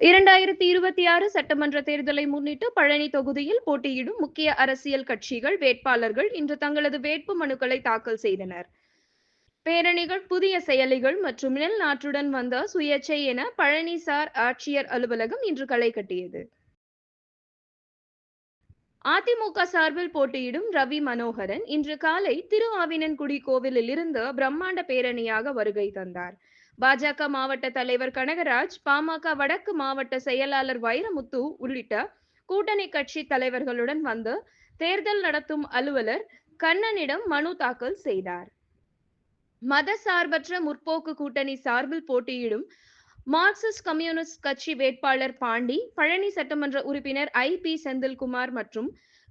2026 சட்டமன்ற தேர்தலை முன்னிட்டு பழனி தொகுதியில் போட்டியிடும் முக்கிய அரசியல் கட்சிகள் வேட்பாளர்கள் இன்று தங்களது வேட்பு மனுக்களை தாக்கல் செய்தனர். பேரணிகள், புதிய செயலிகள் மற்றும் நெல் நாற்றுடன் வந்த சுயேச்சை என பழனி சார் ஆட்சியர் அலுவலகம் இன்று களை கட்டியது. அதிமுக சார்பில் போட்டியிடும் ரவி மனோகரன் இன்று காலை திருஆவினன்குடி கோவிலில் இருந்து பிரம்மாண்ட பேரணியாக வருகை தந்தார். பாஜக மாவட்ட தலைவர் கனகராஜ், பாமக வடக்கு மாவட்ட செயலாளர் வைரமுத்து உள்ளிட்ட கூட்டணி கட்சி தலைவர்களுடன் வந்து தேர்தல் நடத்தும் அலுவலர் கண்ணனிடம் மனு தாக்கல் செய்தார். மத சார்பற்ற முற்போக்கு கூட்டணி சார்பில் போட்டியிடும் மார்க்சிஸ்ட் கம்யூனிஸ்ட் கட்சி வேட்பாளர் பாண்டி, பழனி சட்டமன்ற உறுப்பினர் பி. செந்தில்குமார் மற்றும்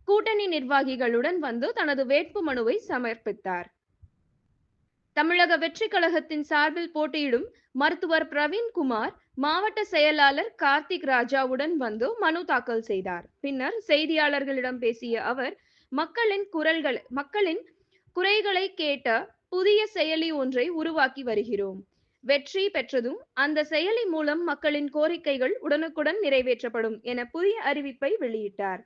கூட்டணி நிர்வாகிகளுடன் வந்து தனது வேட்பு மனுவை சமர்ப்பித்தார். தமிழக வெற்றி கழகத்தின் சார்பில் போட்டியிடும் மருத்துவர் பிரவீன்குமார், மாவட்ட செயலாளர் கார்த்திக் ராஜாவுடன் வந்து மனு தாக்கல் செய்தார். பின்னர் செய்தியாளர்களிடம் பேசிய அவர், மக்களின் குறைகளை கேட்ட புதிய செயலி ஒன்றை உருவாக்கி வருகிறோம். வெற்றி பெற்றதும் அந்த செயலி மூலம் மக்களின் கோரிக்கைகள் உடனுக்குடன் நிறைவேற்றப்படும் என புதிய அறிவிப்பை வெளியிட்டார்.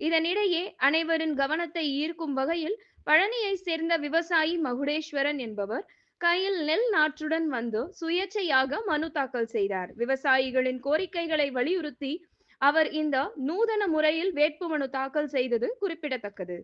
இதனிடையே அனைவரின் கவனத்தை ஈர்க்கும் வகையில் பழனியை சேர்ந்த விவசாயி மகுடேஸ்வரன் என்பவர் கையில் நெல் நாற்றுடன் வந்து சுயேச்சையாக மனு தாக்கல் செய்தார். விவசாயிகளின் கோரிக்கைகளை வலியுறுத்தி அவர் இந்த நூதன முறையில் வேட்புமனு தாக்கல் செய்தது குறிப்பிடத்தக்கது.